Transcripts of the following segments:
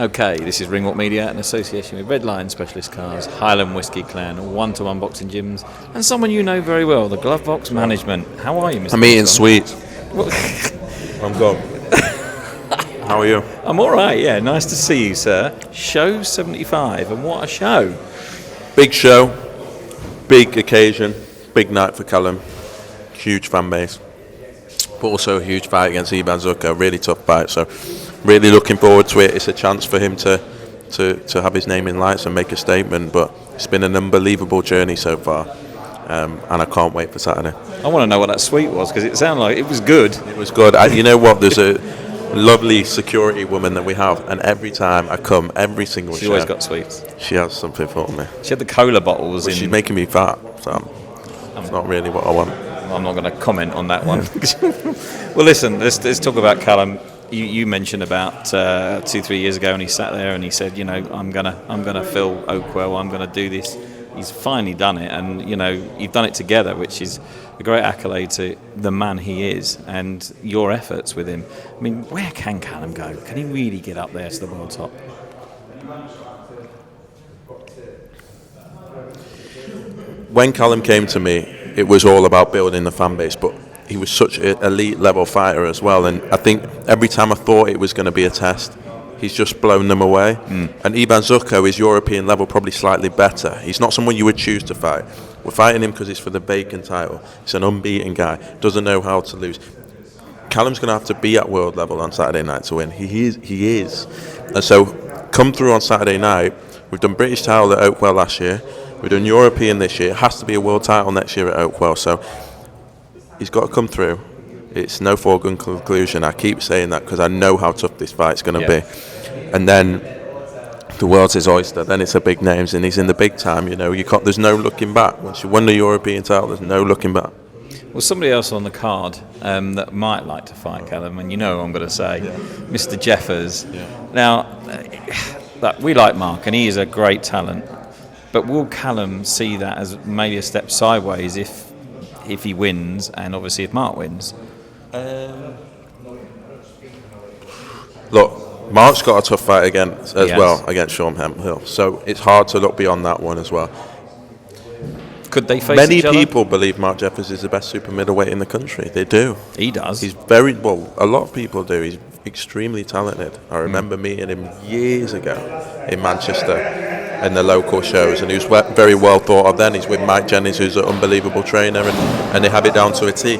Okay, this is Ringwalk Media in association with Redline Specialist Cars, Highland Whiskey Clan, one-to-one boxing gyms, and someone you know very well, the Glove Box Management. How are you, Mr. I'm eating sweets. I'm good. How are you? I'm all right, yeah. Nice to see you, sir. Show 75, and what a show. Big show, big occasion, big night for Callum. Huge fan base. But also a huge fight against Ivan Zucker, really tough fight. So really looking forward to it. It's a chance for him to have his name in lights and make a statement. But it's been an unbelievable journey so far. And I can't wait for Saturday. I want to know what that sweet was, because it sounded like it was good. It was good. You know what? There's a lovely security woman that we have, and every time I come, every single show, She always got sweets. she has something for me. She had the cola bottles in. She's making me fat, so it's not really what I want. I'm not going to comment on that one. Well, listen, let's talk about Callum. You mentioned about 2-3 years ago, and he sat there and he said, you know, I'm gonna fill Oakwell. I'm gonna do this. He's finally done it, and you know, you've done it together, which is a great accolade to the man he is and your efforts with him. I mean, where can Callum go? Can he really get up there to the world top? When Callum came to me, it was all about building the fan base, but he was such an elite level fighter as well, and I think every time I thought it was going to be a test, he's just blown them away. And Ivan Zucker is European level, probably slightly better. He's not someone you would choose to fight. We're fighting him because it's for the Bacon title. He's an unbeaten guy, doesn't know how to lose. Callum's going to have to be at world level on Saturday night to win. He is. And so come through on Saturday night. We've done British title at Oakwell last year. We've done European this year. It has to be a world title next year at Oakwell. So he's got to come through. It's no foregone conclusion. I keep saying that because I know how tough this fight's going to be. And then the world's his oyster. Then it's the big names, and he's in the big time. You know, there's no looking back. Once you won the European title, there's no looking back. Well, somebody else on the card that might like to fight Callum, and you know what I'm going to say, Mr. Jeffers. Now, we like Mark, and he is a great talent. But will Callum see that as maybe a step sideways if he wins, and obviously if Mark wins? Look, Mark's got a tough fight again as well against Sean Hemphill, so it's hard to look beyond that one as well. Could they face Many each other? people believe Mark Jeffers is the best super middleweight in the country. They do. He does. He's very well. A lot of people do. He's extremely talented. I remember meeting him years ago in Manchester in the local shows, and he was very well thought of then. He's with Mike Jennings, who's an unbelievable trainer, and they have it down to a T.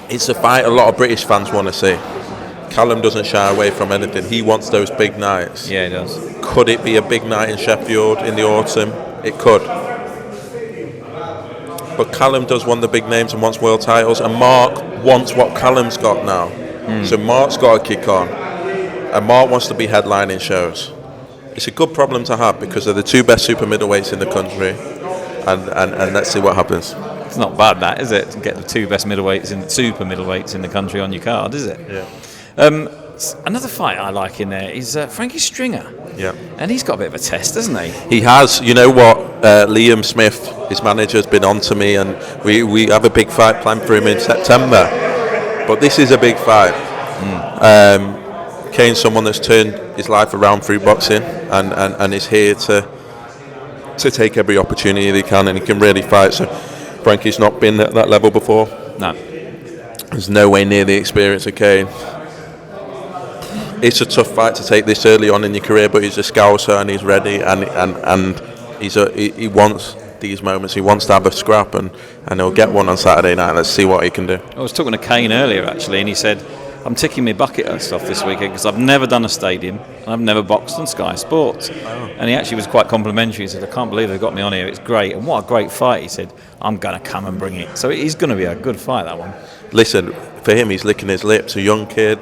It's a fight a lot of British fans want to see. Callum doesn't shy away from anything. He wants those big nights. Yeah, he does. Could it be a big night in Sheffield in the autumn? It could. But Callum does want the big names and wants world titles, and Mark wants what Callum's got now. So Mark's got to kick on, and Mark wants to be headlining shows. It's a good problem to have because they're the two best super middleweights in the country, and let's see what happens. It's not bad, that, is it? To get the two best super middleweights in the country on your card, is it? Yeah. Another fight I like in there is Frankie Stringer. Yeah. And he's got a bit of a test, hasn't he? He has. You know what? Liam Smith, his manager, has been on to me, and we have a big fight planned for him in September. But this is a big fight. Kane's someone that's turned his life around through boxing, and is here to take every opportunity that he can, and he can really fight. So Frankie's not been at that level before. No. There's no way near the experience of Kane. It's a tough fight to take this early on in your career, but he's a scouser and he's ready, and he wants these moments. He wants to have a scrap, and he'll get one on Saturday night. Let's see what he can do. I was talking to Kane earlier, actually, and he said, I'm ticking my bucket list off this weekend because I've never done a stadium and I've never boxed on Sky Sports. And he actually was quite complimentary. He said, I can't believe they got me on here. It's great. And what a great fight. He said, I'm going to come and bring it. So it's going to be a good fight, that one. Listen, for him, he's licking his lips. A young kid,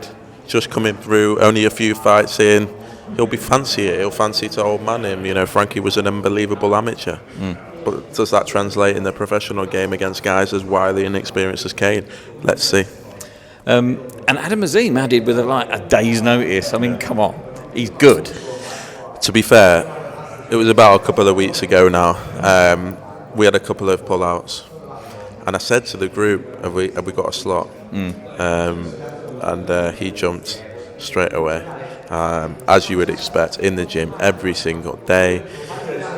just coming through, only a few fights in. He'll be fancy it. He'll fancy to old man him. You know, Frankie was an unbelievable amateur. But does that translate in the professional game against guys as wily and experienced as Kane? Let's see. And Adam Azim added with a day's notice. I mean, come on, he's good. To be fair, it was about a couple of weeks ago now. We had a couple of pull-outs, and I said to the group, "Have we got a slot?" And he jumped straight away, as you would expect, in the gym every single day.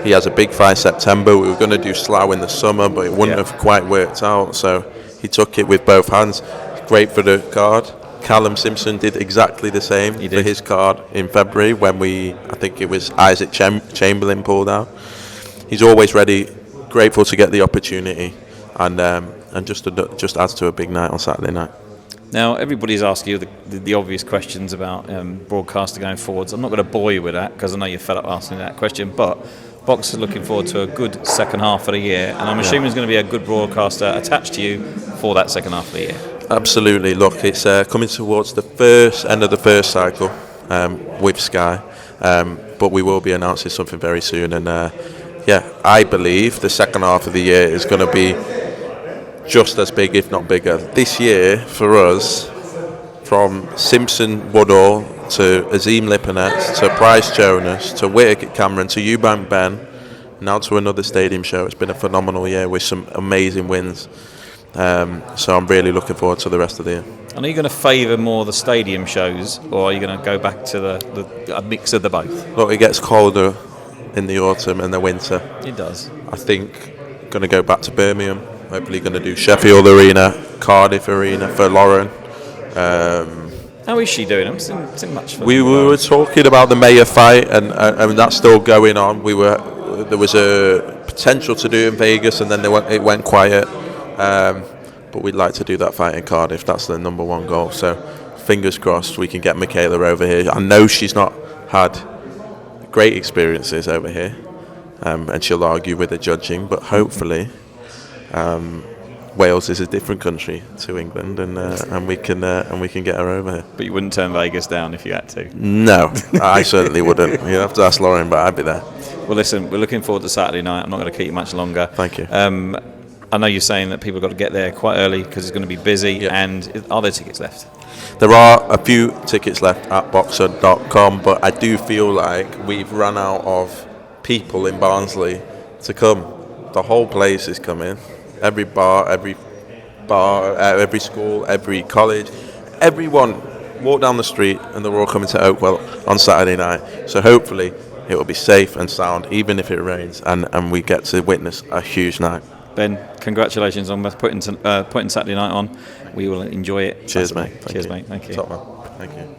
He has a big fight September. We were going to do Slough in the summer, but it wouldn't have quite worked out, so he took it with both hands. Great for the card. Callum Simpson did exactly the same for his card in February when I think it was Isaac Chamberlain pulled out. He's always ready, grateful to get the opportunity, and just adds to a big night on Saturday night. Now, everybody's asking you the obvious questions about broadcaster going forwards. I'm not going to bore you with that because I know you're fed up asking that question, but Box is looking forward to a good second half of the year, and I'm assuming there's going to be a good broadcaster attached to you for that second half of the year. Absolutely. Look, it's coming towards the end of the first cycle with Sky, but we will be announcing something very soon, and I believe the second half of the year is going to be just as big, if not bigger. This year, for us, from Simpson Woodall to Azim Lipinets to Bryce Jonas to Whittaker Cameron to Eubank Ben, now to another stadium show. It's been a phenomenal year with some amazing wins. So I'm really looking forward to the rest of the year. And are you going to favour more the stadium shows, or are you going to go back to a mix of the both? Look, it gets colder in the autumn and the winter. It does. I think going to go back to Birmingham. Hopefully going to do Sheffield Arena, Cardiff Arena for Lauren. How is she doing? I'm seeing much fun. We were talking about the Mayor fight, and that's still going on. There was a potential to do it in Vegas, and then it went quiet. But we'd like to do that fight in Cardiff. That's the number one goal. So fingers crossed we can get Michaela over here. I know she's not had great experiences over here, and she'll argue with the judging, but hopefully Wales is a different country to England, and we can get her over here. But you wouldn't turn Vegas down if you had to? No, I certainly wouldn't. You'd have to ask Lauren, but I'd be there. Well, listen, we're looking forward to Saturday night. I'm not going to keep you much longer. Thank you. I know you're saying that people have got to get there quite early because it's going to be busy. Yep. And are there tickets left? There are a few tickets left at boxer.com, but I do feel like we've run out of people in Barnsley to come. The whole place is coming. Every bar, every school, every college, everyone walk down the street and they're all coming to Oakwell on Saturday night. So hopefully it will be safe and sound, even if it rains, and we get to witness a huge night. Ben, congratulations on putting Saturday night on. We will enjoy it. Cheers, mate. Cheers, mate. Thank you. Top man. Thank you.